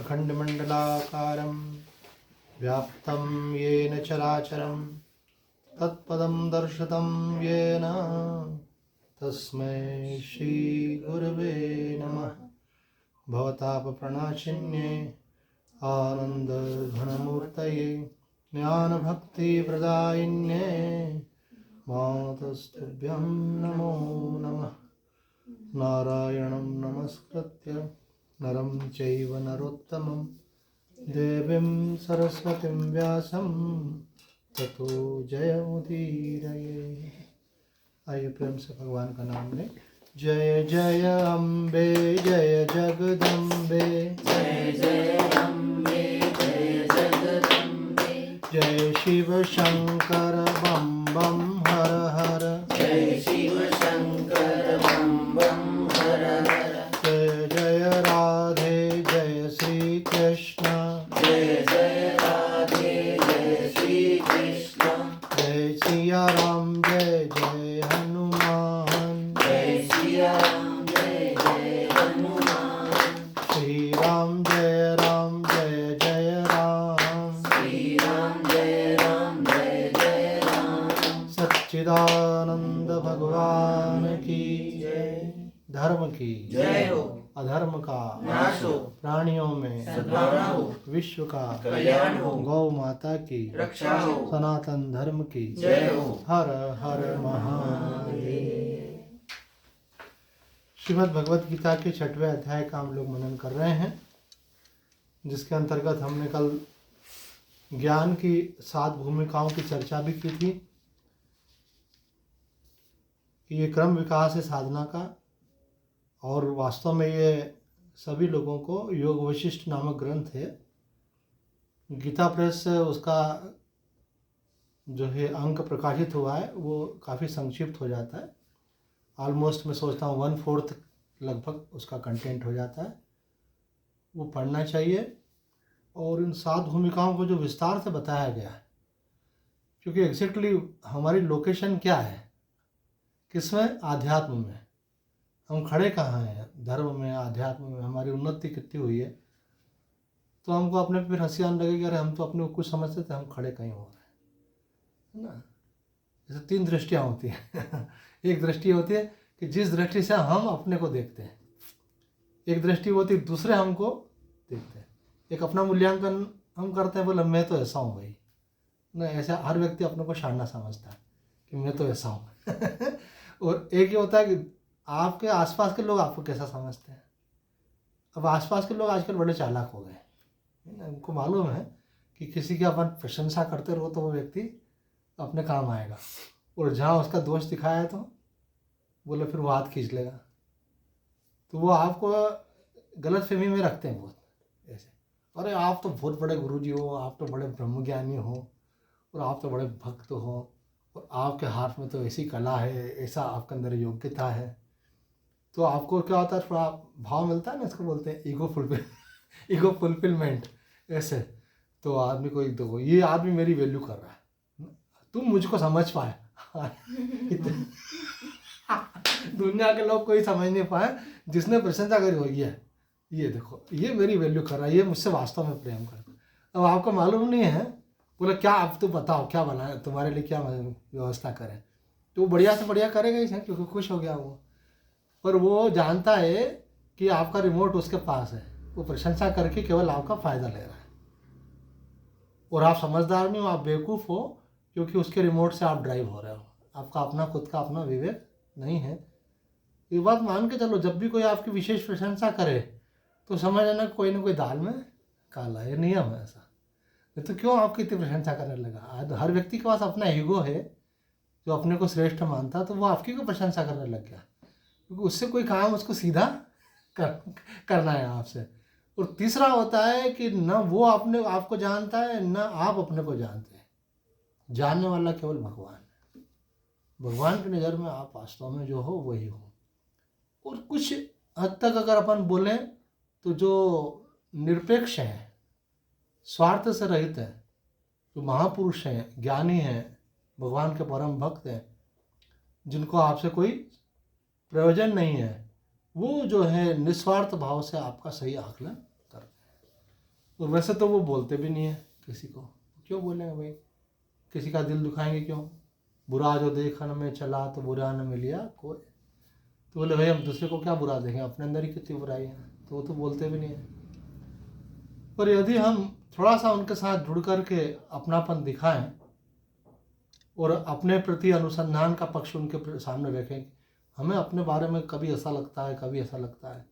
खण्डमण्डलाकारं व्याप्तं येन चराचरं तत्पदं दर्शितं येन तस्मै श्रीगुरवे नमः। भवतापप्रणाशिन्ये आनन्दघनमूर्तये ज्ञानभक्तिप्रदायिन्ये मातस्तुभ्यं नमो नमः। नारायणं नमस्कृत्य नरं चैव नरोत्तमं देवीं सरस्वतीं व्यासं ततो जयमुदीरये। आइए प्रेम से भगवान का नाम लें। जय जय अम्बे जय जगदम्बे, जय जय अम्बे जय जगदम्बे, जय शिव शंकर बम बम हर हर, जय शिव शंकर बम बम हर हर। जय जय राधे जय श्री कृष्ण, जय जय राधे जय श्री कृष्ण, जय सिया राम जय जय हनुमान, जय सिया राम जय जय हनुमान, श्री राम जय जय राम, श्री राम जय जय राम। सच्चिदानंद भगवान की जय। धर्म की जय हो, अधर्म का नाश हो, प्राणियों में सद्भावना हो, विश्व का कल्याण हो, गौ माता की रक्षा हो, सनातन धर्म की जय हो। हर हर महादेव। श्रीमद् भगवत गीता के 6वें अध्याय का हम लोग मनन कर रहे हैं, जिसके अंतर्गत हमने कल ज्ञान की 7 भूमिकाओं की चर्चा भी की थी कि ये क्रम विकास है साधना का, और वास्तव में ये सभी लोगों को योग वशिष्ठ नामक ग्रंथ है। गीता प्रेस से उसका जो है अंक प्रकाशित हुआ है वो काफ़ी संक्षिप्त हो जाता है। ऑलमोस्ट मैं सोचता हूँ 1/4 लगभग उसका कंटेंट हो जाता है। वो पढ़ना चाहिए। और इन 7 भूमिकाओं को जो विस्तार से बताया गया है, क्योंकि एग्जैक्टली हमारी लोकेशन क्या है, किसमें, आध्यात्म में। हम खड़े कहाँ हैं, धर्म में, आध्यात्म में हमारी उन्नति कितनी हुई है। तो हमको अपने पे फिर हंसी आने लगेगी, अरे हम तो अपने को कुछ समझते थे, हम खड़े कहीं हो रहे हैं, है ना। जैसे 3 दृष्टियाँ होती हैं एक दृष्टि होती है कि जिस दृष्टि से हम अपने को देखते हैं, एक दृष्टि होती है दूसरे हमको देखते हैं। एक अपना मूल्यांकन हम करते हैं, बोले मैं तो ऐसा हूँ भाई ना, ऐसा हर व्यक्ति अपने को शाना समझता है कि मैं तो ऐसा हूँ और एक ये होता है कि आपके आसपास के लोग आपको कैसा समझते हैं। अब आसपास के लोग आजकल बड़े चालाक हो गए, है ना। उनको मालूम है कि किसी की अपन प्रशंसा करते रहो तो वो व्यक्ति अपने काम आएगा, और जहाँ उसका दोष दिखाया है तो बोले फिर वो हाथ खींच लेगा। तो वो आपको गलत फहमी में रखते हैं बहुत ऐसे, अरे आप तो बहुत बड़े गुरुजी हो, आप तो बड़े ब्रह्मज्ञानी हो, और आप तो बड़े भक्त हो, और आपके हाथ में तो ऐसी कला है, ऐसा आपके अंदर योग्यता है। तो आपको क्या होता है, थोड़ा भाव मिलता है ना, इसको बोलते हैं ईगो फुलफिलमेंट ऐसे। तो आदमी को देखो ये आदमी मेरी वैल्यू कर रहा है, तुम मुझको समझ पाए दुनिया के लोग कोई समझ नहीं पाए, जिसने प्रशंसा करी होगी है, ये देखो ये मेरी वैल्यू कर रहा है, ये मुझसे वास्तव में प्रेम करता है। अब आपको मालूम नहीं है, बोले क्या अब तो बताओ क्या बनाए तुम्हारे लिए, क्या व्यवस्था करें। तो बढ़िया से बढ़िया करेगा ही, क्योंकि खुश हो गया वो। पर वो जानता है कि आपका रिमोट उसके पास है, वो प्रशंसा करके केवल आपका फ़ायदा ले रहा है, और आप समझदार नहीं हो, आप बेवकूफ़ हो, क्योंकि उसके रिमोट से आप ड्राइव हो रहे हो। आपका अपना खुद का अपना विवेक नहीं है। ये बात मान के चलो, जब भी कोई आपकी विशेष प्रशंसा करे तो समझ लेना कोई ना कोई दाल में काला है, नियम है ऐसा। तो क्यों आपकी इतनी प्रशंसा करने लगा। हर व्यक्ति के पास अपना ईगो है, जो अपने को श्रेष्ठ मानता, तो वो आपकी को प्रशंसा करने लग गया, क्योंकि उससे कोई काम उसको सीधा करना है आपसे। और तीसरा होता है कि न वो अपने आपको जानता है, न आप अपने को जानते हैं। जानने वाला केवल भगवान है। भगवान की नज़र में आप वास्तव में जो हो वही हो। और कुछ हद तक अगर अपन बोलें तो जो निरपेक्ष हैं, स्वार्थ से रहित हैं, जो महापुरुष हैं, ज्ञानी हैं, भगवान के परम भक्त हैं, जिनको आपसे कोई प्रयोजन नहीं है, वो जो है निस्वार्थ भाव से आपका सही आकलन करते हैं। और वैसे तो वो बोलते भी नहीं है किसी को, क्यों बोलेंगे भाई, किसी का दिल दुखाएंगे क्यों। बुरा जो देखन में चला तो बुरा न मिलिया कोई, तो बोले भाई हम दूसरे को क्या बुरा देखें, अपने अंदर ही कितनी बुराई है, तो वो तो बोलते भी नहीं है। पर यदि हम थोड़ा सा उनके साथ जुड़ करके अपनापन दिखाएं और अपने प्रति अनुसंधान का पक्ष उनके सामने रखें, हमें अपने बारे में कभी ऐसा लगता है, कभी ऐसा लगता है,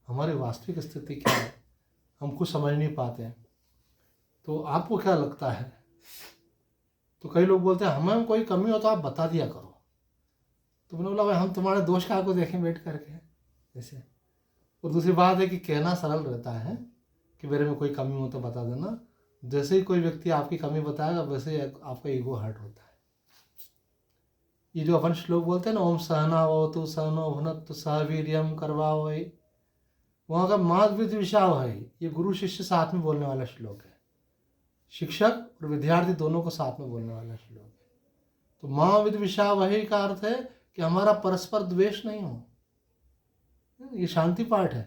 हमारी वास्तविक स्थिति क्या है हम कुछ समझ नहीं पाते हैं। तो आपको क्या लगता है, तो कई लोग बोलते हैं हमें कोई कमी हो तो आप बता दिया करो। तो मैंने बोला भाई हम तुम्हारे दोष का को देखें बैठ करके ऐसे। और दूसरी बात है कि कहना सरल रहता है कि मेरे में कोई कमी हो तो बता देना, जैसे ही कोई व्यक्ति आपकी कमी बताएगा वैसे ही आपका ईगो हर्ट होता है। ये जो अपन श्लोक बोलते हैं ना, ओम सहनावतु सहनो भुनक्तु सह वीर्यम करवावहै, वहाँ का माद विद विषावहै, ये गुरु शिष्य साथ में बोलने वाला श्लोक है। शिक्षक और विद्यार्थी दोनों को साथ में बोलने वाला श्लोक है। तो माँ विद विषावहै का अर्थ है कि हमारा परस्पर द्वेष नहीं हो, ये शांति पाठ है।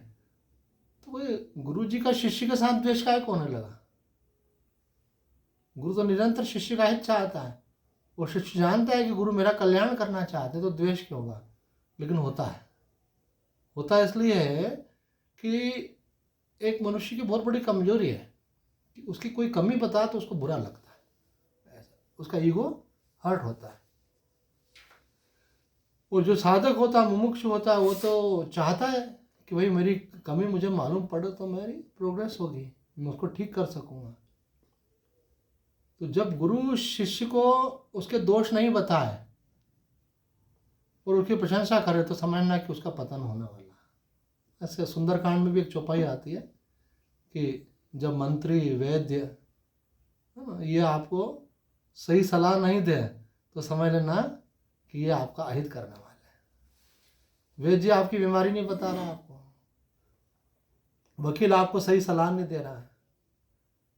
तो वो गुरु जी का शिष्य के साथ द्वेष काहे को होने लगा। गुरु तो निरंतर शिष्य का हित चाहता है, और शिष्य जानता है कि गुरु मेरा कल्याण करना चाहते हैं, तो द्वेष क्यों होगा। लेकिन होता है इसलिए है कि एक मनुष्य की बहुत बड़ी कमजोरी है कि उसकी कोई कमी बता तो उसको बुरा लगता है, ऐसा उसका ईगो हर्ट होता है। और जो साधक होता है, मुमुक्षु होता है, वो तो चाहता है कि भाई मेरी कमी मुझे मालूम पड़े तो मेरी प्रोग्रेस होगी, मैं उसको ठीक कर सकूँगा। तो जब गुरु शिष्य को उसके दोष नहीं बताए और उसकी प्रशंसा करे तो समझना कि उसका पतन होने वाला है। ऐसे सुंदरकांड में भी एक चौपाई आती है कि जब मंत्री वैद्य ये आपको सही सलाह नहीं दे तो समझ लेना कि ये आपका अहित करने वाला है। वैद्य आपकी बीमारी नहीं बता रहा आपको, वकील आपको सही सलाह नहीं दे रहा है,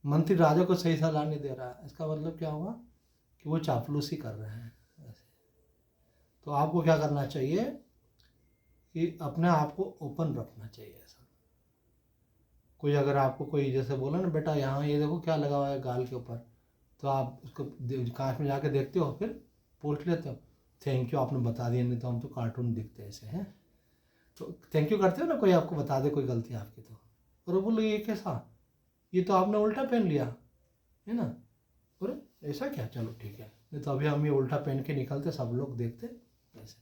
मंत्री राजा को सही सलाह नहीं दे रहा है, इसका मतलब क्या हुआ कि वो चापलूसी कर रहे हैं ऐसे। तो आपको क्या करना चाहिए कि अपने आप को ओपन रखना चाहिए। ऐसा कोई अगर आपको कोई जैसे बोला ना, बेटा यहाँ ये देखो क्या लगा हुआ है गाल के ऊपर, तो आप उसको कांच में जाके देखते हो, फिर पूछ लेते हो थैंक यू आपने बता दिया, नहीं तो हम तो कार्टून दिखते ऐसे हैं। तो थैंक यू करते हो ना, कोई आपको बता दे कोई गलती आपकी तो, और वो बोलो ये कैसा, ये तो आपने उल्टा पहन लिया है ना, अरे ऐसा क्या, चलो ठीक है, नहीं तो अभी हम ये उल्टा पहन के निकलते सब लोग देखते ऐसे,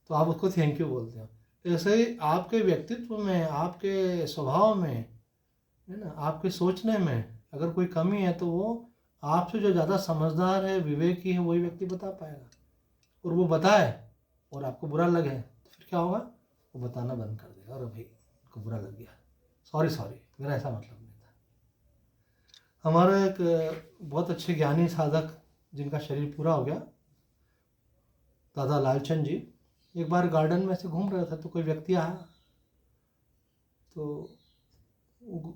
तो आप उसको थैंक यू बोलते हो। ऐसे ही आपके व्यक्तित्व में, आपके स्वभाव में है ना, आपके सोचने में अगर कोई कमी है तो वो आपसे जो ज़्यादा समझदार है, विवेकी है, वही व्यक्ति बता पाएगा। और वो बताए और आपको बुरा लगे तो फिर क्या होगा, वो बताना बंद कर देगा, अरे भाई को बुरा लग गया, सॉरी मेरा ऐसा मतलब नहीं था। हमारा एक बहुत अच्छे ज्ञानी साधक जिनका शरीर पूरा हो गया, दादा लालचंद जी, एक बार गार्डन में से घूम रहे थे तो कोई व्यक्ति आया, तो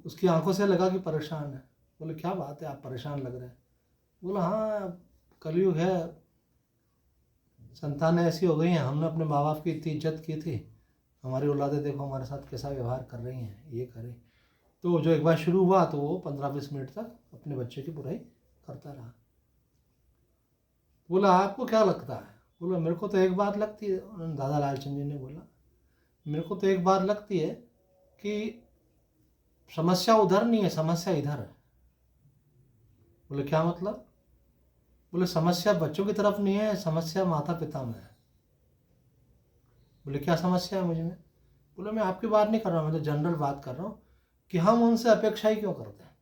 उसकी आंखों से लगा कि परेशान है। बोले क्या बात है आप परेशान लग रहे हैं। बोला हाँ कलयुग है, संतानें ऐसी हो गई हैं, हमने अपने माँ बाप की इतनी इज्जत की थी, हमारी औलादें देखो हमारे साथ कैसा व्यवहार कर रही हैं, ये करें। तो जो एक बार शुरू हुआ तो वो 15-20 मिनट तक अपने बच्चे की बुराई करता रहा। बोला आपको क्या लगता है। बोला मेरे को तो एक बात लगती है, दादा लालचंद जी ने बोला मेरे को तो एक बात लगती है कि समस्या उधर नहीं है, समस्या इधर है। बोले क्या मतलब। बोले समस्या बच्चों की तरफ नहीं है, समस्या माता पिता में है। बोले क्या समस्या है मुझ में। बोले मैं आपकी बात नहीं कर रहा हूँ, मैं तो जनरल बात कर रहा हूँ कि हम उनसे अपेक्षा ही क्यों करते हैं।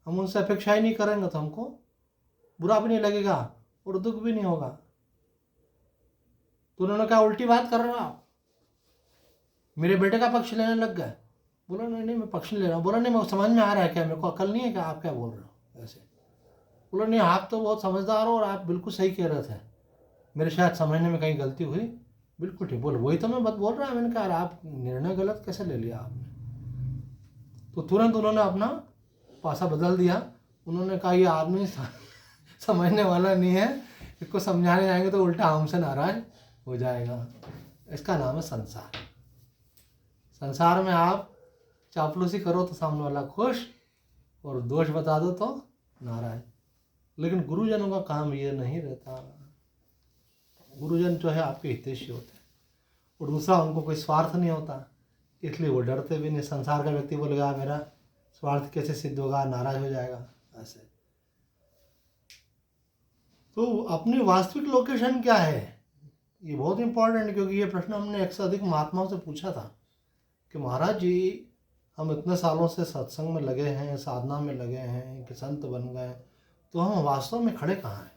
हम उनसे अपेक्षा ही नहीं करेंगे तो हमको बुरा भी नहीं लगेगा और दुख भी नहीं होगा। तो उन्होंने कहा उल्टी बात कर रहे हो आप, मेरे बेटे का पक्ष लेने लग गए। बोला नहीं मैं पक्ष नहीं ले रहा हूँ। बोला नहीं मैं समझ में आ रहा है क्या, मेरे को अकल नहीं है क्या, आप क्या बोल रहे हो ऐसे। बोला नहीं आप तो बहुत समझदार हो और आप बिल्कुल सही कह रहे थे, मेरे शायद समझने में कहीं गलती हुई। बिल्कुल ठीक। बोले वही तो मैं बात बोल रहा है। मैंने कहा आप निर्णय गलत कैसे ले लिया आपने। तो तुरंत उन्होंने अपना पासा बदल दिया। उन्होंने कहा ये आदमी समझने वाला नहीं है, इसको समझाने जाएंगे तो उल्टा हमसे नाराज हो जाएगा। इसका नाम है संसार। संसार में आप चापलूसी करो तो सामने वाला खुश, और दोष बता दो तो नाराज। लेकिन गुरुजनों का काम ये नहीं रहता। गुरुजन जो है आपके हितैषी होते हैं, और दूसरा उनको कोई स्वार्थ नहीं होता, इसलिए वो डरते भी नहीं। संसार का व्यक्ति बोलेगा मेरा स्वार्थ कैसे सिद्ध होगा, नाराज हो जाएगा ऐसे। तो अपनी वास्तविक लोकेशन क्या है, ये बहुत इंपॉर्टेंट है, क्योंकि ये प्रश्न हमने 100 से अधिक महात्माओं से पूछा था कि महाराज जी हम इतने सालों से सत्संग में लगे हैं, साधना में लगे हैं, कि संत बन गए, तो हम वास्तव में खड़े कहाँ हैं।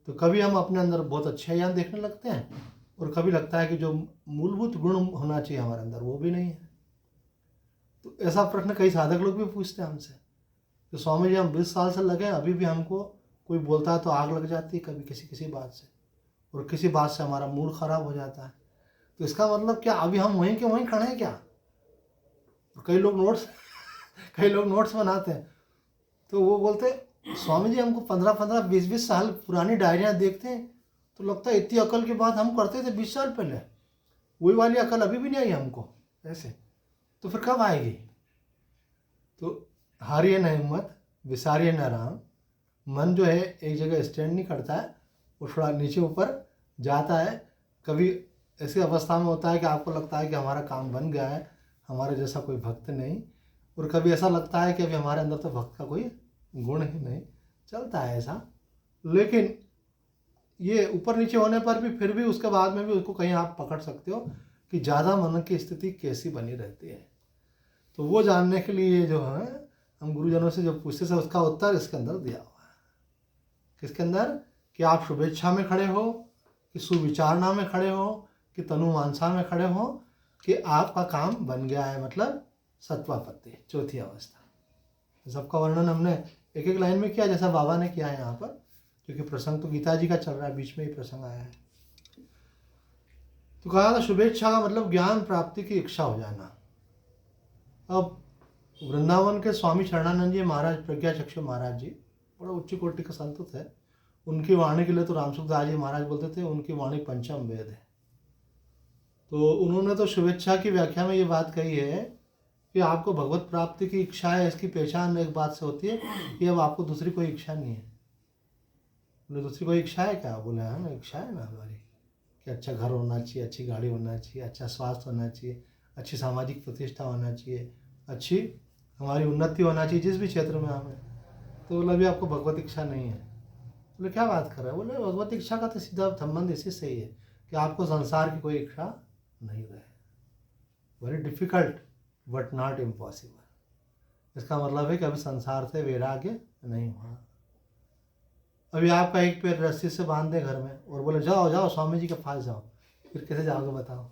तो कभी हम अपने अंदर बहुत अच्छे ज्ञान देखने लगते हैं, और कभी लगता है कि जो मूलभूत गुण होना चाहिए हमारे अंदर वो भी नहीं है। तो ऐसा प्रश्न कई साधक लोग भी पूछते हैं हमसे कि स्वामी जी हम 20 साल से लगे हैं, अभी भी हमको कोई बोलता है तो आग लग जाती है कभी किसी बात से, और किसी बात से हमारा मूड खराब हो जाता है। तो इसका मतलब क्या अभी हम वहीं के वहीं खड़े हैं क्या? और कई लोग नोट्स बनाते हैं, तो वो बोलते स्वामी जी हमको 15-15, 20-20 साल पुरानी डायरियाँ देखते हैं तो लगता है इतनी अकल की बात हम करते थे 20 साल पहले, वही वाली अकल अभी भी नहीं आई हमको ऐसे। तो फिर कब आएगी? तो हारिए न हिम्मत, विसारिए न राम। मन जो है एक जगह स्टैंड नहीं करता है, वो थोड़ा नीचे ऊपर जाता है। कभी ऐसी अवस्था में होता है कि आपको लगता है कि हमारा काम बन गया है, हमारे जैसा कोई भक्त नहीं, और कभी ऐसा लगता है कि अभी हमारे अंदर तो भक्त का कोई गुण ही नहीं। चलता है ऐसा। लेकिन ये ऊपर नीचे होने पर भी फिर भी उसके बाद में भी उसको कहीं आप पकड़ सकते हो कि ज़्यादा मन की स्थिति कैसी बनी रहती है। तो वो जानने के लिए जो है हम गुरुजनों से जो पूछते थे उसका उत्तर इसके अंदर दिया हुआ है। किसके अंदर? कि आप शुभेच्छा में खड़े हो, कि सुविचारणा में खड़े हो, कि तनुमानसा में खड़े हो, कि आपका काम बन गया है, मतलब सत्वापत्ति, चौथी अवस्था। सबका वर्णन हमने एक एक लाइन में किया, जैसा बाबा ने किया है यहाँ पर, क्योंकि प्रसंग तो गीता जी का चल रहा है, बीच में ही प्रसंग आया है। तो कहा था शुभेच्छा का मतलब ज्ञान प्राप्ति की इच्छा हो जाना। अब वृंदावन के स्वामी शरणानंद जी महाराज, प्रज्ञाचक्षु महाराज जी बड़ा उच्च कोटि के संत थे। उनकी वाणी के लिए तो रामसुखदास जी महाराज बोलते थे उनकी वाणी पंचम वेद है। तो उन्होंने तो शुभेच्छा की व्याख्या में ये बात कही है कि आपको भगवत प्राप्ति की इच्छा है, इसकी पहचान एक बात से होती है कि अब आपको दूसरी कोई इच्छा नहीं है। बोले दूसरी कोई इच्छा है क्या? बोले हाँ ना, इच्छा है ना हमारी कि अच्छा घर होना चाहिए, अच्छी गाड़ी होना चाहिए, अच्छा स्वास्थ्य होना चाहिए, अच्छी सामाजिक प्रतिष्ठा होना चाहिए, अच्छी हमारी उन्नति होना चाहिए जिस भी क्षेत्र में हमें। तो बोला अभी आपको भगवत इच्छा नहीं है। बोले क्या बात कर रहे हैं? बोले भगवत इच्छा का तो सीधा संबंध इसी से ही है कि आपको संसार की कोई इच्छा नहीं रहे। Very difficult but not impossible. इसका मतलब है कि अभी संसार से वैराग्य नहीं हुआ। अभी आपका एक पैर रस्सी से बांध दे घर में और बोले जाओ जाओ स्वामी जी के पास जाओ, फिर कैसे जाओगे बताओ?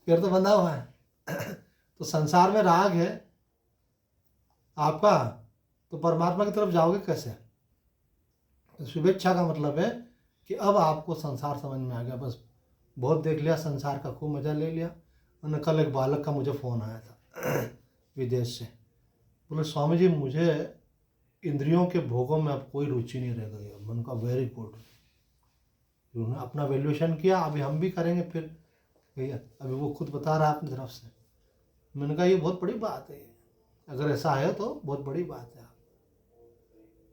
पैर तो बंधा हुआ है। तो संसार में राग है आपका, तो परमात्मा की तरफ जाओगे कैसे? तो शुभेच्छा का मतलब है कि अब आपको संसार समझ में आ गया, बस बहुत देख लिया संसार का, खूब मज़ा ले लिया। उन्होंने कल एक बालक का मुझे फ़ोन आया था विदेश से। बोले स्वामी जी मुझे इंद्रियों के भोगों में अब कोई रुचि नहीं रह गई। मन का वेरी गुड, उन्होंने अपना वैल्यूएशन किया, अभी हम भी करेंगे फिर भैया। अभी वो खुद बता रहा है अपनी तरफ से। मैंने कहा ये बहुत बड़ी बात है, अगर ऐसा है तो बहुत बड़ी बात है।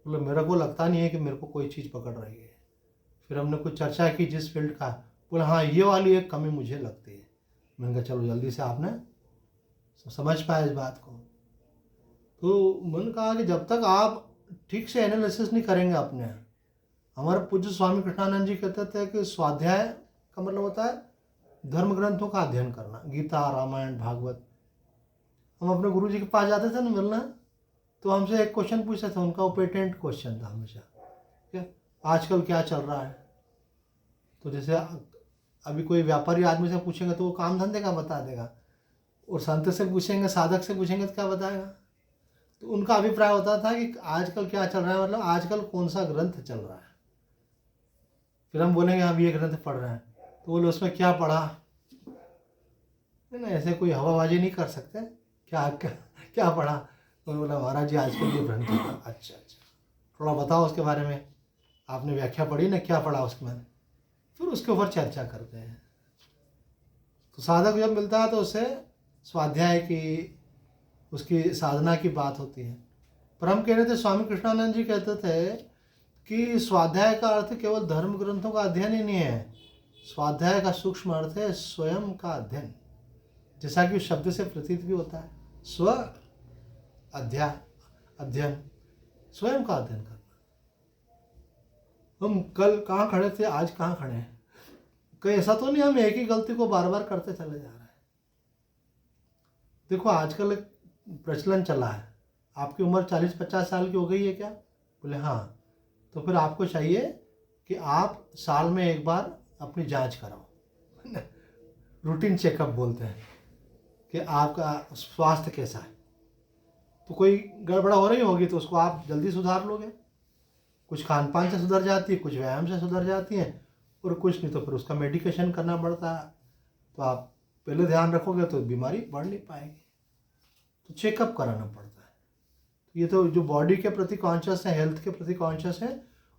मतलब मेरे को लगता नहीं है कि मेरे को कोई चीज़ पकड़ रही है। फिर हमने कुछ चर्चा की जिस फील्ड का, बोले हाँ ये वाली एक कमी मुझे लगती है। मैंने कहा चलो जल्दी से आपने समझ पाया इस बात को। तो मैंने कहा कि जब तक आप ठीक से एनालिसिस नहीं करेंगे अपने, हमारे पूज्य स्वामी कृष्णानंद जी कहते थे कि स्वाध्याय का मतलब होता है धर्म ग्रंथों का अध्ययन करना, गीता, रामायण, भागवत। हम अपने गुरु जी के पास जाते थे ना मिलना, तो हमसे एक क्वेश्चन पूछते थे, उनका वो पेटेंट क्वेश्चन था हमेशा, क्या आजकल क्या चल रहा है। तो जैसे अभी कोई व्यापारी आदमी से पूछेंगे तो वो काम धंधे का बता देगा, और संत से पूछेंगे, साधक से पूछेंगे तो क्या बताएगा। तो उनका अभिप्राय होता था कि आजकल क्या चल रहा है, मतलब आजकल कौन सा ग्रंथ चल रहा है। फिर हम बोलेंगे हम ये ग्रंथ पढ़ रहे हैं, तो बोले उसमें क्या पढ़ा। नहीं ऐसे कोई हवाबाजी नहीं कर सकते, क्या क्या पढ़ा। तो बोला महाराज जी आजकल ये ग्रंथ था। अच्छा थोड़ा बताओ उसके बारे में, आपने व्याख्या पढ़ी ना, क्या पढ़ा उसमें। फिर उसके ऊपर चर्चा करते हैं। तो साधक जब मिलता है तो उससे स्वाध्याय की, उसकी साधना की बात होती है। पर हम कह रहे थे, स्वामी कृष्णानंद जी कहते थे कि स्वाध्याय का अर्थ केवल धर्म ग्रंथों का अध्ययन ही नहीं है। स्वाध्याय का सूक्ष्म अर्थ है स्वयं का अध्ययन, जैसा कि उस शब्द से प्रतीत भी होता है। स्व अध्ययन, स्वयं का अध्ययन करना। हम कल कहाँ खड़े थे, आज कहाँ खड़े हैं? कहीं ऐसा तो नहीं हम एक ही गलती को बार बार करते चले जा रहे हैं। देखो आजकल एक प्रचलन चला है, आपकी उम्र 40-50 साल की हो गई है क्या? बोले हाँ। तो फिर आपको चाहिए कि आप साल में एक बार अपनी जांच कराओ। रूटीन चेकअप बोलते हैं कि आपका स्वास्थ्य कैसा है। तो कोई गड़बड़ा हो रही होगी तो उसको आप जल्दी सुधार लोगे। कुछ खान पान से सुधर जाती है, कुछ व्यायाम से सुधर जाती है, और कुछ नहीं तो फिर उसका मेडिकेशन करना पड़ता है। तो आप पहले ध्यान रखोगे तो बीमारी बढ़ नहीं पाएगी। तो चेकअप कराना पड़ता है। ये तो जो बॉडी के प्रति कॉन्शियस है, हेल्थ के प्रति कॉन्शियस है,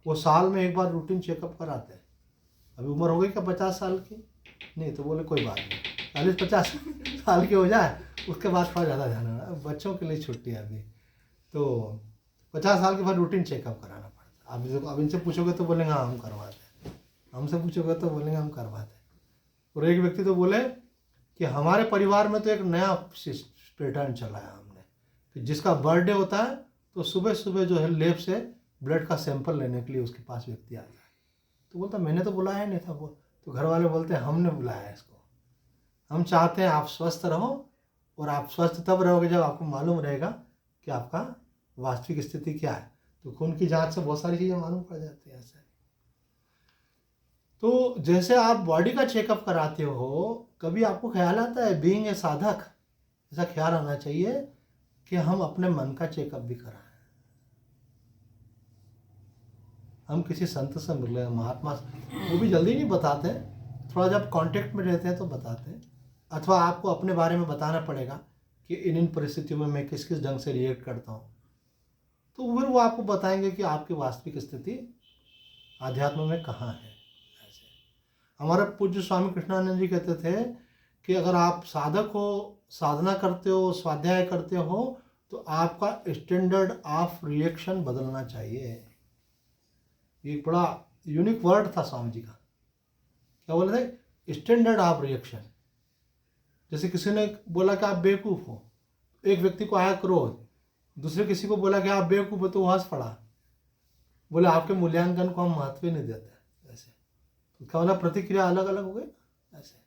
वो साल में एक बार रूटीन चेकअप कराते हैं। अभी उम्र हो गई क्या 50 साल की? नहीं तो बोले कोई बात नहीं, 40-50 साल की हो जाए उसके बाद थोड़ा ज़्यादा ध्यान रखना। बच्चों के लिए छुट्टी है अभी, तो 50 साल के बाद रूटीन चेकअप कराना पड़ता है। अब इनसे पूछोगे तो बोलेंगे हाँ हम करवाते हैं, हमसे पूछोगे तो बोलेंगे हम करवाते हैं। और एक व्यक्ति तो बोले कि हमारे परिवार में तो एक नया पैटर्न चला है हमने, कि जिसका बर्थडे होता है तो सुबह सुबह जो है लैब से ब्लड का सैंपल लेने के लिए उसके पास व्यक्ति आता है। तो बोलता मैंने तो बुलाया नहीं था। वो तो घर वाले बोलते हैं हमने बुलाया है इसको। हम चाहते हैं आप स्वस्थ रहो, और आप स्वस्थ तब रहोगे जब आपको मालूम रहेगा कि आपका वास्तविक स्थिति क्या है। तो खून की जांच से बहुत सारी चीज़ें मालूम पड़ जाती है ऐसे। तो जैसे आप बॉडी का चेकअप कराते हो, कभी आपको ख्याल आता है बीइंग ए साधक, ऐसा ख्याल आना चाहिए कि हम अपने मन का चेकअप भी कराएं। हम किसी संत से मिले, महात्मा से, वो भी जल्दी नहीं बताते, थोड़ा जब कांटेक्ट में रहते हैं तो बताते हैं। अथवा आपको अपने बारे में बताना पड़ेगा कि इन परिस्थितियों में मैं किस किस ढंग से रिएक्ट करता हूँ। तो फिर वो आपको बताएंगे कि आपकी वास्तविक स्थिति आध्यात्म में कहाँ है। ऐसे हमारा पूज्य स्वामी कृष्णानंद जी कहते थे कि अगर आप साधक हो, साधना करते हो, स्वाध्याय करते हो, तो आपका स्टैंडर्ड ऑफ रिएक्शन बदलना चाहिए। ये एक बड़ा यूनिक वर्ड था स्वामी जी का। क्या बोले थे? Standard of reaction. जैसे किसी ने बोला कि आप बेवकूफ़ हो, एक व्यक्ति को आया क्रोध, दूसरे किसी को बोला कि आप बेवकूफ़ हो तो हंस पड़ा। बोले आपके मूल्यांकन को हम महत्व नहीं देते। ऐसे तो क्या बोला, प्रतिक्रिया अलग अलग हो गई। ऐसे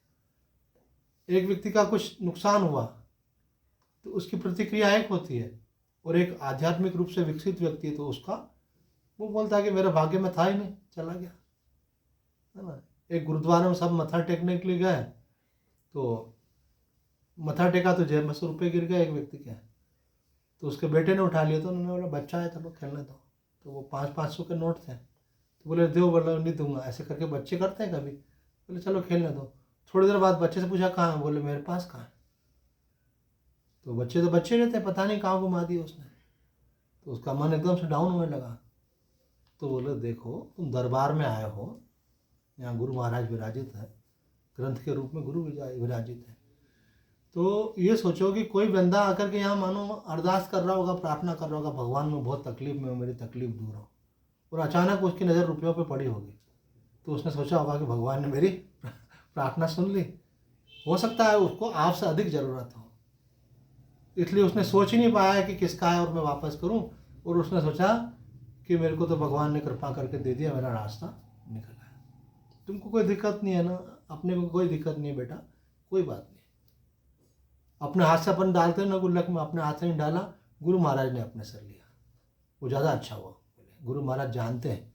एक व्यक्ति का कुछ नुकसान हुआ तो उसकी प्रतिक्रिया एक होती है, और एक आध्यात्मिक रूप से विकसित व्यक्ति है तो उसका वो बोलता है कि मेरे भाग्य में था ही नहीं, चला गया, है ना। एक गुरुद्वारे में सब मत्था टेकने के लिए गए, तो मत्था टेका तो जेब में 100 रुपये गिर गए एक व्यक्ति के। तो उसके बेटे ने उठा लिया, तो उन्होंने बोला बच्चा है चलो खेलने दो। तो वो 500-500 के नोट थे, तो बोले दो, बोला नहीं दूंगा। ऐसे करके बच्चे करते हैं कभी। बोले चलो खेलने दो। थोड़ी देर बाद बच्चे से पूछा कहाँ है? बोले मेरे पास कहाँ है। तो बच्चे रहते हैं, पता नहीं कहाँ घुमा दिया उसने। तो उसका मन एकदम से डाउन होने लगा। तो बोले देखो तुम दरबार में आए हो, यहाँ गुरु महाराज विराजित है, ग्रंथ के रूप में गुरु विराजित है। तो ये सोचो कि कोई बंदा आकर के यहाँ मानो अरदास कर रहा होगा, प्रार्थना कर रहा होगा, भगवान में बहुत तकलीफ में हो, मेरी तकलीफ दूर हो, और अचानक उसकी नज़र रुपयों पे पड़ी होगी। तो उसने सोचा होगा कि भगवान ने मेरी प्रार्थना सुन ली। हो सकता है उसको आपसे अधिक ज़रूरत हो, इसलिए उसने सोच ही नहीं पाया कि किसका है और मैं वापस करूं। और उसने सोचा कि मेरे को तो भगवान ने कृपा करके दे दिया, मेरा रास्ता निकल आया। तुमको कोई दिक्कत नहीं है ना, अपने को कोई दिक्कत नहीं है बेटा, कोई बात नहीं। अपने हाथ से अपन डालते हैं ना गुल्लक में, अपने हाथ से नहीं डाला, गुरु महाराज ने अपने सर लिया, वो ज़्यादा अच्छा हुआ। गुरु महाराज जानते हैं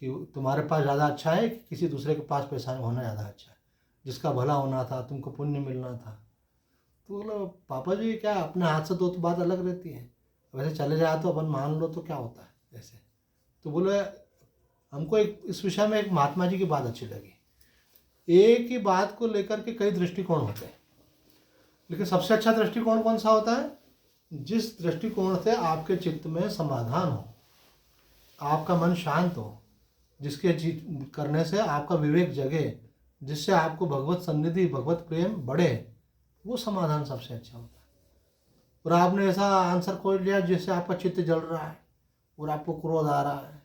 कि तुम्हारे पास ज़्यादा अच्छा है कि किसी दूसरे के पास पैसा होना ज़्यादा अच्छा है। जिसका भला होना था, तुमको पुण्य मिलना था। तो बोलो पापा जी क्या, अपने हाथ से तो बात अलग रहती है, वैसे चले जाए तो अपन मान लो तो क्या होता है ऐसे। तो बोले हमको इस विषय में एक महात्मा जी की बात अच्छी लगी। एक ही बात को लेकर के कई दृष्टिकोण होते हैं, लेकिन सबसे अच्छा दृष्टिकोण कौन सा होता है? जिस दृष्टिकोण से आपके चित्त में समाधान हो, आपका मन शांत हो, जिसके करने से आपका विवेक जगे, जिससे आपको भगवत सन्निधि, भगवत प्रेम बढ़े, वो समाधान सबसे अच्छा होता है। और आपने ऐसा आंसर खोज लिया जिससे आपका चित्त जल रहा है और आपको क्रोध आ रहा है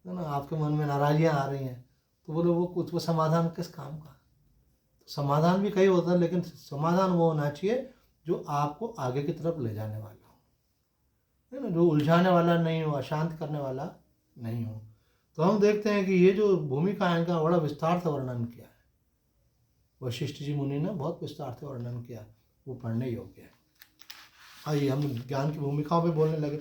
ना, आपके मन में नाराजियाँ आ रही हैं, तो बोले वो कुछ, वो समाधान किस काम का। समाधान भी कई होता है, लेकिन समाधान वो होना चाहिए जो आपको आगे की तरफ ले जाने वाला हो, है ना, जो उलझाने वाला नहीं हो, अशांत करने वाला नहीं हो। तो हम देखते हैं कि ये जो भूमिका है इनका बड़ा विस्तार से वर्णन किया है, वशिष्ठ जी मुनि ने बहुत विस्तार से वर्णन किया, वो पढ़ने योग्य है। आइए हम ज्ञान की भूमिकाओं पे बोलने लगे।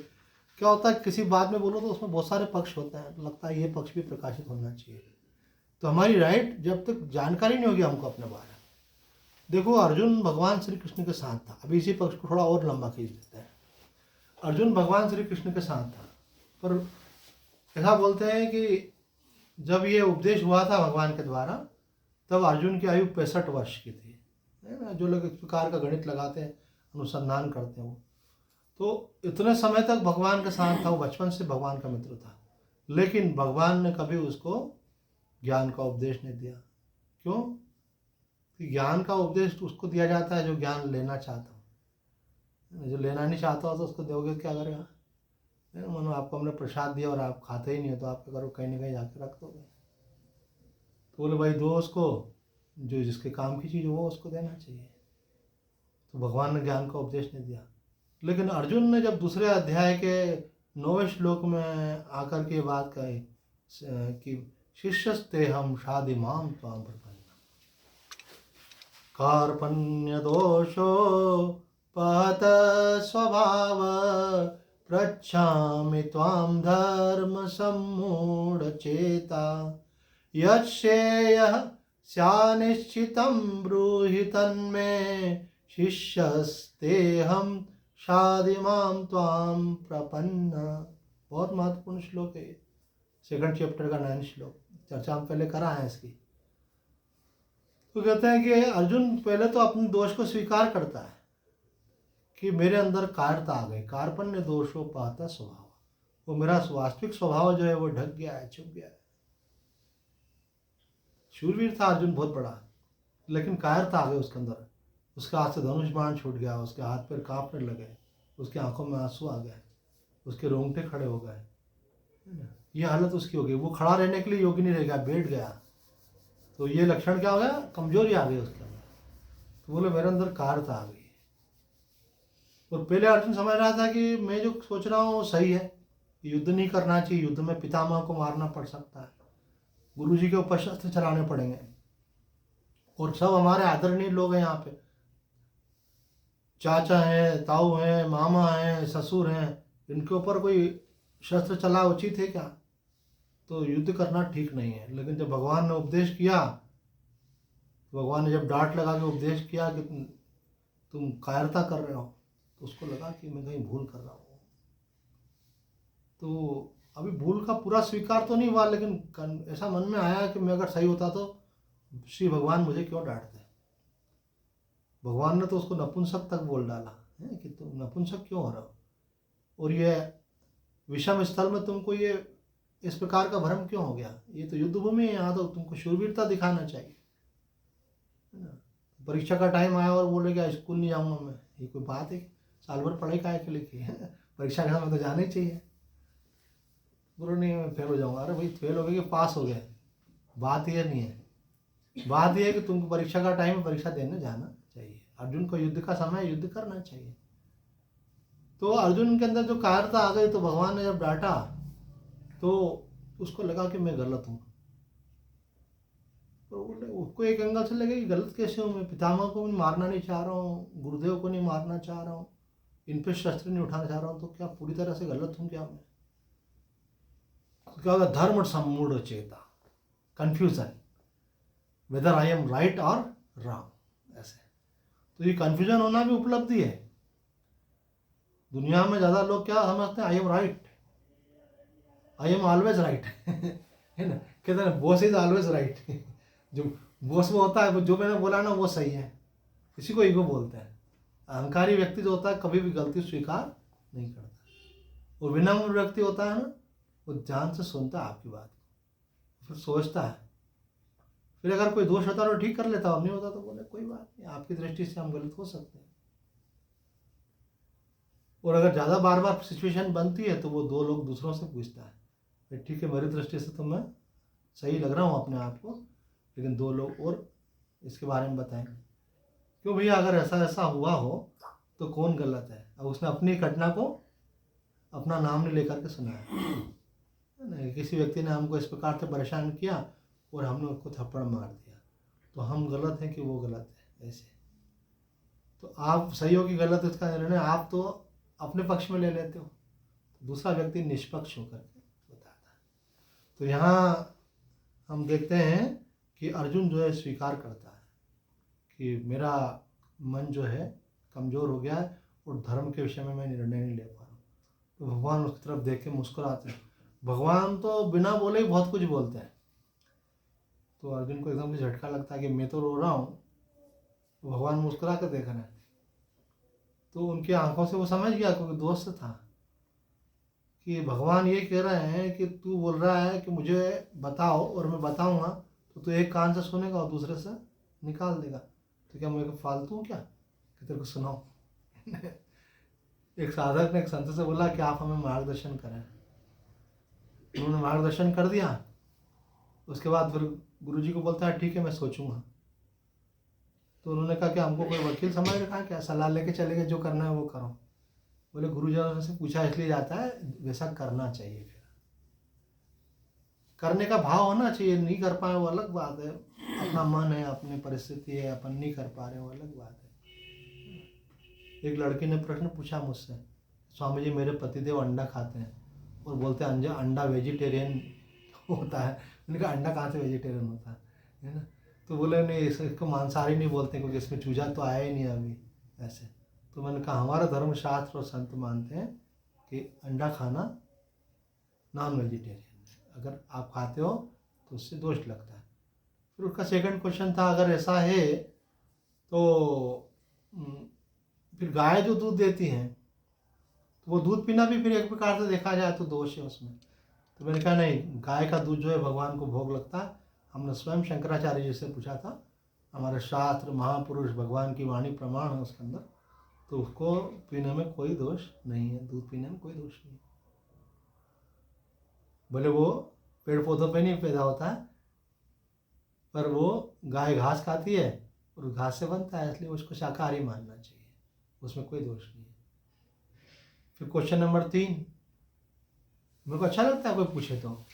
क्या होता है, किसी बात में बोलो तो उसमें बहुत सारे पक्ष होते हैं, तो लगता है ये पक्ष भी प्रकाशित होना चाहिए। तो हमारी राइट, जब तक जानकारी नहीं होगी हमको अपने बारे में। देखो, अर्जुन भगवान श्री कृष्ण के साथ था। अभी इसी पक्ष को थोड़ा और लंबा खींच देते हैं। अर्जुन भगवान श्री कृष्ण के साथ था, पर ऐसा बोलते हैं कि जब ये उपदेश हुआ था भगवान के द्वारा, तब अर्जुन की आयु 65 वर्ष की थी, है ना। जो लोग इस प्रकार का गणित लगाते हैं, अनुसंधान करते हैं, तो इतने समय तक भगवान के साथ था, वो बचपन से भगवान का मित्र था। लेकिन भगवान ने कभी उसको ज्ञान का उपदेश नहीं दिया। क्यों? कि ज्ञान का उपदेश उसको दिया जाता है जो ज्ञान लेना चाहता हो। जो लेना नहीं चाहता हो तो उसको दोगे क्या करेगा, है ना। मानो आपको हमने प्रसाद दिया और आप खाते ही नहीं हो, तो आप क्या करो, कहीं ना कहीं जाके रख दोगे। तो बोले भाई दो उसको, जो जिसके काम की चीज़ वो उसको देना चाहिए। तो भगवान ने ज्ञान का उपदेश नहीं दिया। लेकिन अर्जुन ने जब दूसरे अध्याय के 9वें श्लोक में आकर के बात कही कि शिष्यस्ते हम शादी माम त्वाम प्रपन्न कार्पण्य दोषो पहत स्वभाव पृच्छामि त्वां धर्म सम्मूढ़ चेता यच्छेयः स्यानिश्चितं ब्रूहि तन्मे शिष्यस्तेहं शादी माम त्वाम प्रपन्न। बहुत महत्वपूर्ण श्लोक है, सेकंड चैप्टर का 9 श्लोक। चर्चा हम पहले करा है इसकी। तो कहते हैं कि अर्जुन पहले तो अपने दोष को स्वीकार करता है कि मेरे अंदर कायरता आ गई। कार्पण्य दोषों पाता स्वभाव, वो मेरा वास्तविक स्वभाव जो है वो ढक गया है, छुप गया है। शूरवीर था अर्जुन बहुत बड़ा, लेकिन कायरता आ गई उसके अंदर। उसके हाथ से धनुष बाण छूट गया, उसके हाथ पैर कांपने लगे, उसकी आंखों में आंसू आ गए, उसके रोंगटे खड़े हो गए, ये हालत उसकी हो गई। वो खड़ा रहने के लिए योग्य नहीं रह गया, बैठ गया। तो ये लक्षण क्या हो गया, कमजोरी आ गई उसके अंदर। तो बोले मेरे अंदर कायरता आ गई। और पहले अर्जुन समझ रहा था कि मैं जो सोच रहा हूँ वो सही है, युद्ध नहीं करना चाहिए, युद्ध में पितामह को मारना पड़ सकता है, गुरु जी के ऊपर शस्त्र चलाने पड़ेंगे, और सब हमारे आदरणीय लोग हैं यहाँ पे, चाचा हैं, ताऊ हैं, मामा हैं, ससुर हैं, इनके ऊपर कोई शस्त्र चला उचित है क्या? तो युद्ध करना ठीक नहीं है। लेकिन जब भगवान ने उपदेश किया, भगवान ने जब डांट लगा के उपदेश किया कि तुम कायरता कर रहे हो, तो उसको लगा कि मैं कहीं भूल कर रहा हूँ। तो अभी भूल का पूरा स्वीकार तो नहीं हुआ, लेकिन ऐसा मन में आया कि मैं अगर सही होता तो श्री भगवान मुझे क्यों डांटते। भगवान ने तो उसको नपुंसक तक बोल डाला है कि तुम नपुंसक क्यों हो रहे हो, और ये विषम स्थल में तुमको ये इस प्रकार का भ्रम क्यों हो गया। ये तो युद्ध भूमि है, यहाँ तो तुमको शूरवीरता दिखाना चाहिए, है ना। परीक्षा का टाइम आया और बोले क्या स्कूल नहीं जाऊँगा मैं, ये कोई बात है? साल भर पढ़ाई काहे के लिए की है, परीक्षा के समय तो जाना ही चाहिए। बोलो नहीं मैं फेल हो जाऊँगा। अरे भाई फेल हो गए कि पास हो गए, बात ये नहीं है। बात यह है कि तुमको परीक्षा का टाइम, परीक्षा देने जाना चाहिए। अर्जुन को युद्ध का समय, युद्ध करना चाहिए। तो अर्जुन के अंदर जो कायरता आ गई, तो भगवान ने जब डांटा तो उसको लगा कि मैं गलत हूँ। तो उसको एक एंगल से लगे कि गलत कैसे हूँ, मैं पितामह को भी मारना नहीं चाह रहा हूँ, गुरुदेव को नहीं मारना चाह रहा हूँ, इन पे शस्त्र नहीं उठाना चाह रहा हूँ, तो क्या पूरी तरह से गलत हूँ क्या मैं? तो क्या होगा, धर्म सम्मूढ़ चेता, confusion, whether I am right और रॉन्ग, ऐसे। तो ये कन्फ्यूजन होना भी उपलब्धि है। दुनिया में ज़्यादा लोग क्या समझते हैं, I am right, I am always right, है ना। कहते हैं बॉस इज ऑलवेज राइट, जो बॉस में होता है, जो मैंने बोला ना वो सही है, इसी को ईगो बोलते हैं। अहंकारी व्यक्ति जो होता है कभी भी गलती स्वीकार नहीं करता, और विनम्र व्यक्ति होता है ना, वो ध्यान से सुनता है आपकी बात, फिर सोचता है, फिर अगर कोई दोष होता तो ठीक कर लेता, और नहीं होता तो बोले कोई बात नहीं, आपकी दृष्टि से हम गलत हो सकते हैं। और अगर ज़्यादा बार बार सिचुएशन बनती है तो वो दो लोग दूसरों से पूछता है, फिर ठीक है मेरी दृष्टि से तो मैं सही लग रहा हूँ अपने आप को, लेकिन दो लोग और इसके बारे में बताएं। क्यों भैया, अगर ऐसा ऐसा हुआ हो तो कौन गलत है? अब उसने अपनी घटना को अपना नाम नहीं लेकर के सुनाया, नहीं, किसी व्यक्ति ने हमको इस प्रकार से परेशान किया और हमने उसको थप्पड़ मार दिया, तो हम गलत हैं कि वो गलत है? ऐसे तो आप सही हो कि गलत, इसका निर्णय आप तो अपने पक्ष में ले लेते हो, दूसरा व्यक्ति निष्पक्ष होकर के बताता है। तो यहाँ हम देखते हैं कि अर्जुन जो है स्वीकार करता है कि मेरा मन जो है कमज़ोर हो गया है और धर्म के विषय में मैं निर्णय नहीं ले पा रहा हूँ। तो भगवान उसकी तरफ देख के मुस्कुराते हैं। भगवान तो बिना बोले ही बहुत कुछ बोलते हैं। तो अर्जुन को एकदम से झटका लगता है कि मैं तो रो रहा हूँ, तो भगवान मुस्कुरा कर देख रहे हैं। तो उनकी आंखों से वो समझ गया, क्योंकि दोस्त था, कि भगवान ये कह रहे हैं कि तू बोल रहा है कि मुझे बताओ और मैं बताऊंगा, तो तू एक कान से सुनेगा और दूसरे से निकाल देगा, तो क्या मैं फालतू हूँ क्या कि तेरे को सुनाओ? एक साधक ने एक संत से बोला कि आप हमें मार्गदर्शन करें। उन्होंने मार्गदर्शन कर दिया। उसके बाद फिर गुरुजी को बोलता है ठीक है मैं सोचूंगा। तो उन्होंने कहा कि हमको कोई वकील समझ रखा है क्या, सलाह लेके चले गए, जो करना है वो करो। बोले गुरुजी से पूछा इसलिए जाता है, वैसा करना चाहिए। फिर करने का भाव होना चाहिए, नहीं कर पाए वो अलग बात है, अपना मन है, अपनी परिस्थिति है, अपन नहीं कर पा रहे वो अलग बात है। एक लड़की ने प्रश्न पूछा मुझसे, स्वामी जी मेरे पतिदेव अंडा खाते हैं और बोलते हैं अंडा वेजिटेरियन होता है। मैंने कहा अंडा कहाँ से वेजिटेरियन होता है ना? तो बोले नहीं इसको मांसाहारी नहीं बोलते क्योंकि इसमें चूजा तो आया ही नहीं अभी ऐसे। तो मैंने कहा हमारा धर्मशास्त्र और संत मानते हैं कि अंडा खाना नॉन वेजिटेरियन, अगर आप खाते हो तो उससे दोष लगता है। फिर उसका सेकंड क्वेश्चन था अगर ऐसा है तो फिर गाय जो दूध देती हैं तो वो दूध पीना भी फिर एक प्रकार से देखा जाए तो दोष है उसमें। तो मैंने कहा नहीं, गाय का दूध जो है भगवान को भोग लगता है। हमने स्वयं शंकराचार्य जी से पूछा था, हमारे शास्त्र महापुरुष भगवान की वाणी प्रमाण है उसके अंदर, तो उसको पीने में कोई दोष नहीं है, दूध पीने में कोई दोष नहीं है। भले वो पेड़ पौधों पे नहीं पैदा होता है, पर वो गाय घास खाती है और घास से बनता है, इसलिए उसको शाकाहारी मानना चाहिए, उसमें कोई दोष नहीं है। फिर क्वेश्चन नंबर 3 मेरे को अच्छा लगता है कोई पूछे तो,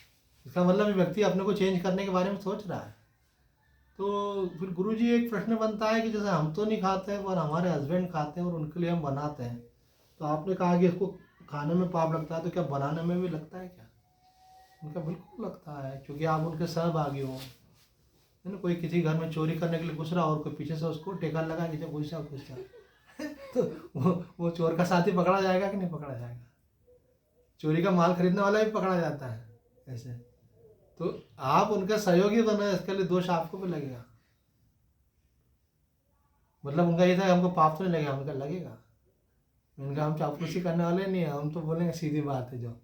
इसका मतलब व्यक्ति अपने को चेंज करने के बारे में सोच रहा है। तो फिर गुरुजी एक प्रश्न बनता है कि जैसे हम तो नहीं खाते हैं पर हमारे हस्बैंड खाते हैं और उनके लिए हम बनाते हैं, तो आपने कहा कि इसको खाने में पाप लगता है, तो क्या बनाने में भी लगता है क्या? उनका बिल्कुल लगता है, क्योंकि आप उनके सहभागी हो, है ना। कोई किसी घर में चोरी करने के लिए घुस रहा और कोई पीछे से उसको टेका लगा कि जब घुस जा तो वो चोर का साथी पकड़ा जाएगा कि नहीं पकड़ा जाएगा? चोरी का माल खरीदने वाला भी पकड़ा जाता है ऐसे। तो आप उनके सहयोगी बने, इसके लिए दोष आपको भी लगेगा। मतलब उनका ये था हमको पाप तो नहीं लगेगा, उनका लगेगा। उनका हम चापलूसी करने वाले नहीं है, हम तो बोलेंगे सीधी बात है जो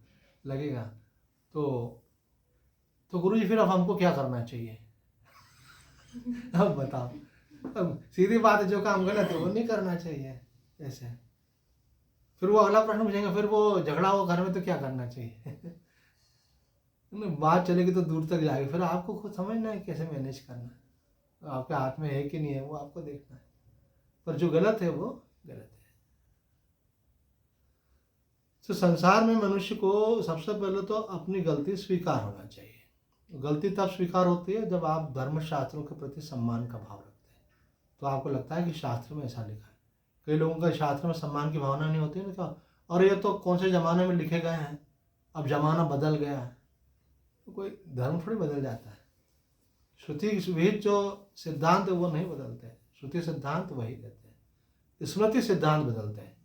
लगेगा। तो गुरुजी फिर अब हमको क्या करना चाहिए? अब बताओ, अब सीधी बात है, जो काम गलत है वो नहीं करना चाहिए ऐसे। फिर वो अगला प्रश्न पूछेंगे, फिर वो झगड़ा हो घर में तो क्या करना चाहिए? बात चलेगी तो दूर तक जाएगी, फिर आपको खुद समझना है कैसे मैनेज करना है, तो आपके हाथ में है कि नहीं है वो आपको देखना है, पर जो गलत है वो गलत है। तो संसार में मनुष्य को सबसे पहले तो अपनी गलती स्वीकार होना चाहिए। गलती तब स्वीकार होती है जब आप धर्मशास्त्रों के प्रति सम्मान का भाव रखते हैं, तो आपको लगता है कि शास्त्र में ऐसा लिखा है। कई लोगों का शास्त्र में सम्मान की भावना नहीं होती है ना, क्या और ये तो कौन से ज़माने में लिखे गए हैं, अब ज़माना बदल गया है। तो कोई धर्म थोड़ी बदल जाता है। श्रुति विहित जो सिद्धांत है वो नहीं बदलते हैं, श्रुति सिद्धांत वही रहते हैं। स्मृति सिद्धांत बदलते हैं,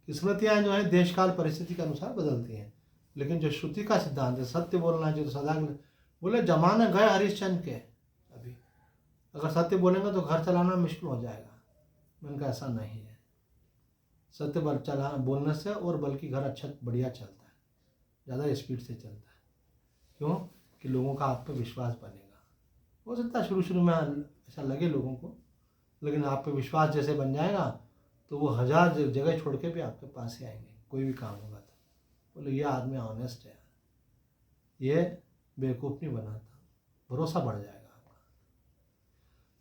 स्मृतियाँ जो है देश काल परिस्थिति के अनुसार बदलती हैं, लेकिन जो श्रुति का सिद्धांत है सत्य बोलना चाहिए। तो सदा बोले जमाने गए हरिश्चंद्र के, अभी अगर सत्य बोलेंगे तो घर चलाना मुश्किल हो जाएगा। मैंने कहा ऐसा नहीं है, सत्य बोलने से और बल्कि घर अच्छा बढ़िया चलता है, ज़्यादा स्पीड से चलता है। क्यों? कि लोगों का आप पे विश्वास बनेगा। हो सकता है शुरू शुरू में ऐसा लगे लोगों को, लेकिन आप पे विश्वास जैसे बन जाएगा तो वो 1000 जगह छोड़ के भी आपके पास ही आएंगे, कोई भी काम होगा तो। बोले ये आदमी ऑनेस्ट है, ये बेवकूफ़ नहीं बनाता, भरोसा बढ़ जाएगा आपका।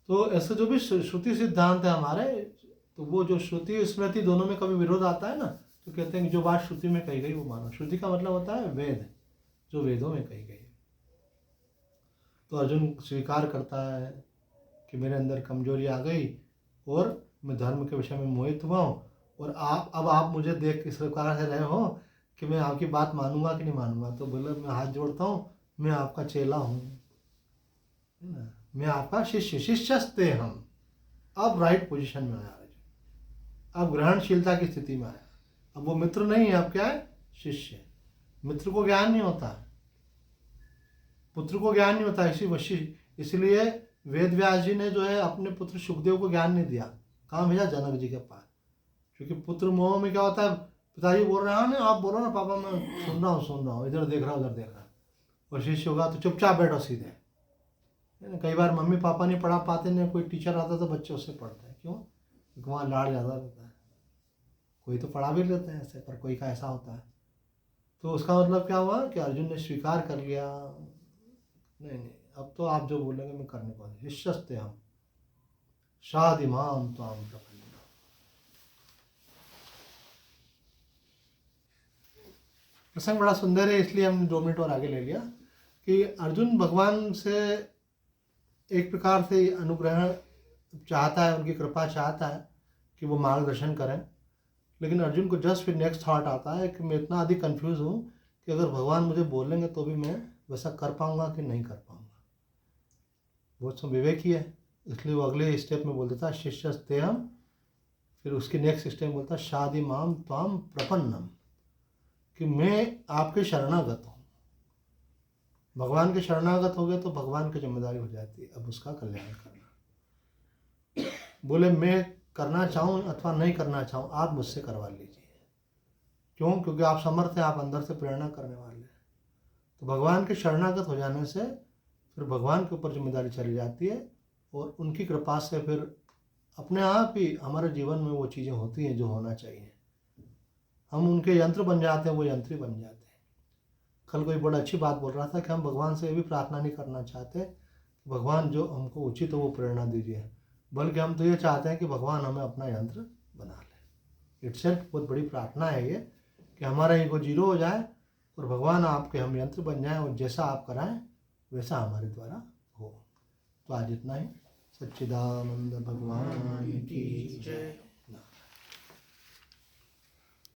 तो ऐसे जो भी श्रुति सिद्धांत है हमारे, तो वो जो श्रुति स्मृति दोनों में कभी विरोध आता है ना, तो कहते हैं कि जो बात श्रुति में कही गई वो मानो। श्रुति का मतलब होता है वेद, जो वेदों में कही गई। तो अर्जुन स्वीकार करता है कि मेरे अंदर कमजोरी आ गई और मैं धर्म के विषय में मोहित हुआ हूँ, और आप मुझे देख किस प्रकार से रहे हो कि मैं आपकी बात मानूंगा कि नहीं मानूंगा। तो बोले मैं हाथ जोड़ता हूँ, मैं आपका चेला हूँ, है ना, मैं आपका शिष्य, शिष्यस्ते हम। अब राइट पोजीशन में आया अर्जुन, अब ग्रहणशीलता की स्थिति में आया। अब वो मित्र नहीं है, अब क्या है, शिष्य। मित्र को ज्ञान नहीं होता, पुत्र को ज्ञान नहीं होता, इसलिए वेद व्यास जी ने जो है अपने पुत्र सुखदेव को ज्ञान नहीं दिया, कहाँ भेजा, जनक जी के पास। क्योंकि पुत्र मोह में क्या होता है, पिताजी बोल रहे हैं ना, आप बोलो ना पापा, मैं सुन रहा हूँ, इधर देख रहा हूँ उधर देख रहा हूँ। और शिष्य होगा तो चुपचाप बैठो सीधे, है ना। कई बार मम्मी पापा नहीं पढ़ा पाते ना, कोई टीचर आता तो बच्चे उससे पढ़ते हैं, क्यों, क्योंकि वहाँ लाड़ ज़्यादा रहता है। कोई तो पढ़ा भी लेते हैं ऐसे, पर कोई का ऐसा होता है। तो उसका मतलब क्या हुआ कि अर्जुन ने स्वीकार कर लिया, नहीं अब तो आप जो बोलेंगे मैं करने को, शिष्यस्ते हम शादिमाम त्वाम प्रपन्ना। प्रसंग बड़ा सुंदर है, इसलिए हमने 2 मिनट और आगे ले लिया कि अर्जुन भगवान से एक प्रकार से अनुग्रह चाहता है, उनकी कृपा चाहता है कि वो मार्गदर्शन करें। लेकिन अर्जुन को जस्ट फिर नेक्स्ट थॉट आता है कि मैं इतना अधिक कंफ्यूज हूँ कि अगर भगवान मुझे बोलेंगे तो भी मैं वैसा कर पाऊँगा कि नहीं कर पाऊँगा। बहुत सो विवेकी है, इसलिए वो अगले स्टेप में बोल देता है शिष्यस्ते हम। फिर उसकी नेक्स्ट स्टेप में बोलता है शादी माम त्वाम प्रपन्नम, कि मैं आपके शरणागत हूँ। भगवान के शरणागत हो गए तो भगवान की जिम्मेदारी हो जाती है अब उसका कल्याण करना। बोले मैं करना चाहूँ अथवा नहीं करना चाहूँ, आप मुझसे करवा लीजिए। क्यों, क्योंकि आप समर्थ हैं, आप अंदर से प्रेरणा करने वाले हैं। तो भगवान के शरणागत हो जाने से फिर भगवान के ऊपर जिम्मेदारी चली जाती है, और उनकी कृपा से फिर अपने आप ही हमारे जीवन में वो चीज़ें होती हैं जो होना चाहिए। हम उनके यंत्र बन जाते हैं, वो यंत्री बन जाते हैं। कल कोई बड़ा अच्छी बात बोल रहा था कि हम भगवान से ये भी प्रार्थना नहीं करना चाहते भगवान जो हमको उचित हो वो प्रेरणा दीजिए, बल्कि हम तो ये चाहते हैं कि भगवान हमें अपना यंत्र बना ले। इटसेल्फ बहुत बड़ी प्रार्थना है ये, कि हमारा ईगो 0 हो जाए और भगवान आपके हम यंत्र बन जाएं, और जैसा आप कराएं वैसा हमारे द्वारा हो। तो आज इतना ही। सच्चिदानंद भगवान